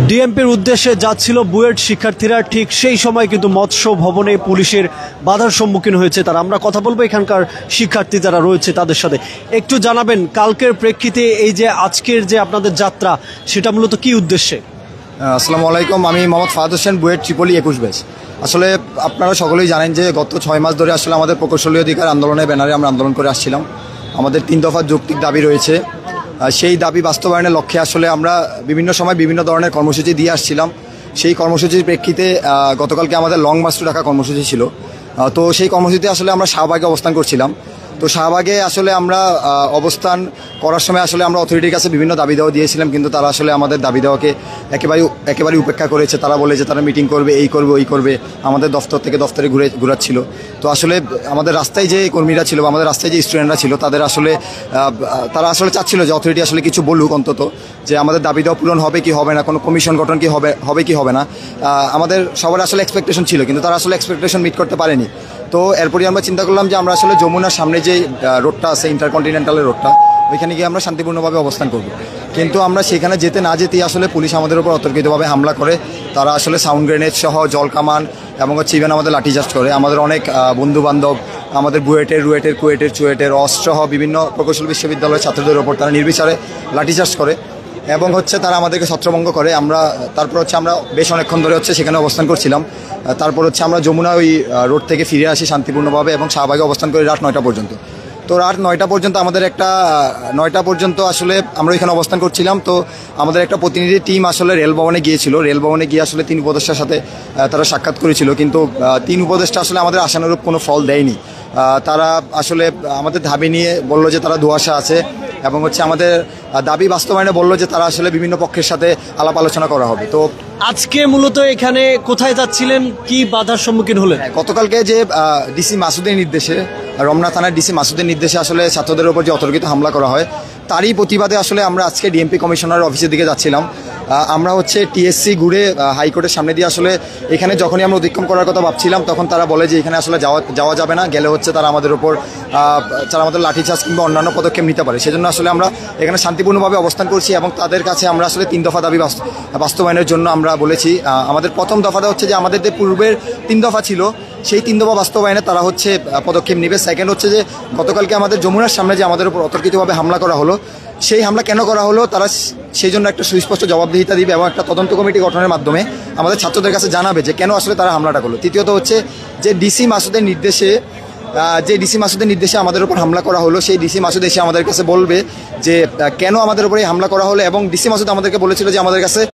ডিএমপির উদ্দেশ্যে যাচ্ছিল বুয়েট শিক্ষার্থীরা, ঠিক সেই সময় কিন্তু মৎস্য ভবনে পুলিশের বাধার সম্মুখীন হয়েছে তারা। আমরা কথা বলবো এখানকার শিক্ষার্থী যারা রয়েছে তাদের সাথে। একটু জানাবেন কালকের প্রেক্ষিতে এই যে আজকের যে আপনাদের যাত্রা, সেটা মূলত কি উদ্দেশ্যে? আসসালামু আলাইকুম, আমি মোহাম্মদ ফাহাদ হোসেন, বুয়েট ট্রিপলি 21 ব্যাচ। আসলে আপনারা সকলেই জানেন যে গত 6 মাস ধরে আসলে আমাদের প্রকৌশলী অধিকার আন্দোলনের ব্যানারে আমরা আন্দোলন করে আসছিলাম। আমাদের 3 দফা যৌক্তিক দাবি রয়েছে। সেই দাবি বাস্তবায়নের লক্ষ্যে আসলে আমরা বিভিন্ন সময় বিভিন্ন ধরনের কর্মসূচি দিয়ে আসছিলাম। সেই কর্মসূচির প্রেক্ষিতে গতকালকে আমাদের লং মার্চ টু ঢাকা কর্মসূচি ছিল। তো সেই কর্মসূচিতে আসলে আমরা শাহবাগে অবস্থান করছিলাম। তো শাহবাগে আসলে আমরা অবস্থান করার সময় আসলে আমরা অথরিটির কাছে বিভিন্ন দাবি দেওয়া দিয়েছিলাম, কিন্তু তারা আসলে আমাদের দাবি দেওয়াকে একেবারে উপেক্ষা করেছে। তারা বলে যে তারা মিটিং করবে, এই করবে, ওই করবে, আমাদের দফতর থেকে দফতরে ঘুরাচ্ছিল। তো আসলে আমাদের রাস্তায় যে কর্মীরা ছিল বা আমাদের রাস্তায় যে স্টুডেন্টরা ছিল তারা আসলে চাচ্ছিল যে অথরিটি আসলে কিছু বলুক অন্তত, যে আমাদের দাবি দেওয়া পূরণ হবে কি হবে না, কোনো কমিশন গঠন কি হবে কি হবে না। আমাদের সবার আসলে এক্সপেকটেশন ছিল, কিন্তু তারা আসলে এক্সপেকটেশন মিট করতে পারেনি। তো এরপরই আমরা চিন্তা করলাম যে আমরা আসলে যমুনার সামনে যে রোডটা আছে, ইন্টারকন্টিনেন্টালের রোডটা, ওইখানে গিয়ে আমরা শান্তিপূর্ণভাবে অবস্থান করব। কিন্তু আমরা সেখানে যেতেই আসলে পুলিশ আমাদের উপর অতর্কিতভাবে হামলা করে। তারা আসলে সাউন্ড গ্রেনেড সহ জল কামান এবং ইভেন আমাদের লাঠিচার্জ করে। আমাদের অনেক বন্ধুবান্ধব, আমাদের বুয়েটের, রুয়েটের, কুয়েটের, চুয়েটের, অস্ত্রসহ বিভিন্ন প্রকৌশল বিশ্ববিদ্যালয়ের ছাত্রদের ওপর তারা নির্বিচারে লাঠিচার্জ করে এবং তারা আমাদেরকে ছত্রভঙ্গ করে। তারপর আমরা বেশ অনেকক্ষণ ধরে সেখানে অবস্থান করছিলাম। তারপর আমরা যমুনা ওই রোড থেকে ফিরে আসি শান্তিপূর্ণভাবে এবং শাহবাগে অবস্থান করি রাত 9টা পর্যন্ত। তো রাত 9টা পর্যন্ত আমাদের 9টা পর্যন্ত আসলে আমরা এখানে অবস্থান করছিলাম। তো আমাদের একটা প্রতিনিধি টিম আসলে রেলভবনে গিয়েছিল। রেলভবনে গিয়ে আসলে 3 উপদেষ্টার সাথে তারা সাক্ষাৎ করেছিল, কিন্তু 3 উপদেষ্টা আসলে আমাদের আশানুরূপ কোনো ফল দেয়নি। তারা আসলে আমাদের দাবি নিয়ে বলল যে তারা ধোঁয়াশা আছে এবং আমাদের দাবি বাস্তবায়নে বলল যে তারা আসলে বিভিন্ন পক্ষের সাথে আলাপ আলোচনা করা হবে। তো আজকে মূলত এখানে কোথায় যাচ্ছিলেন, কি বাধার সম্মুখীন হলেন? গতকালকে যে ডিসি মাসুদের নির্দেশে, রমনা থানার ডিসি মাসুদের নির্দেশে আসলে ছাত্রদের উপর যে অতর্কিত হামলা করা হয়, তারই প্রতিবাদে আসলে আমরা আজকে ডিএমপি কমিশনার অফিসের দিকে যাচ্ছিলাম। আমরা টিএসসি ঘুরে হাইকোর্টের সামনে দিয়ে আসলে এখানে যখনই আমরা অতিক্রম করার কথা ভাবছিলাম, তখন তারা বলে যে এখানে আসলে যাওয়া যাবে না, গেলে তারা আমাদের উপর লাঠিচার্জ কিংবা অন্যান্য পদক্ষেপ নিতে পারে। সেজন্য আসলে আমরা এখানে শান্তিপূর্ণভাবে অবস্থান করছি এবং তাদের কাছে আমরা আসলে 3 দফা দাবি বাস্তবায়নের জন্য আমরা বলেছি। আমাদের প্রথম দফাটা যে আমাদের যে পূর্বের 3 দফা ছিল, সেই 3 দফা বাস্তবায়নে তারা পদক্ষেপ নেবে। সেকেন্ড যে গতকালকে আমাদের যমুনার সামনে যে আমাদের উপর অতর্কিতভাবে হামলা করা হলো, সেই হামলা কেন করা হলো তারা সেই জন্য একটা সুস্পষ্ট জবাবদিহিতা দিবে এবং একটা তদন্ত কমিটি গঠনের মাধ্যমে আমাদের ছাত্রদের কাছে জানাবে যে কেন আসলে তারা হামলাটা করলো। তৃতীয়ত যে ডিসি মাসুদের নির্দেশে আমাদের উপর হামলা করা হলো, সেই ডিসি মাসুদ এসে আমাদের কাছে বলবে যে কেন আমাদের উপর এই হামলা করা হলো। এবং ডিসি মাসুদ আমাদেরকে বলেছিল যে আমাদের কাছে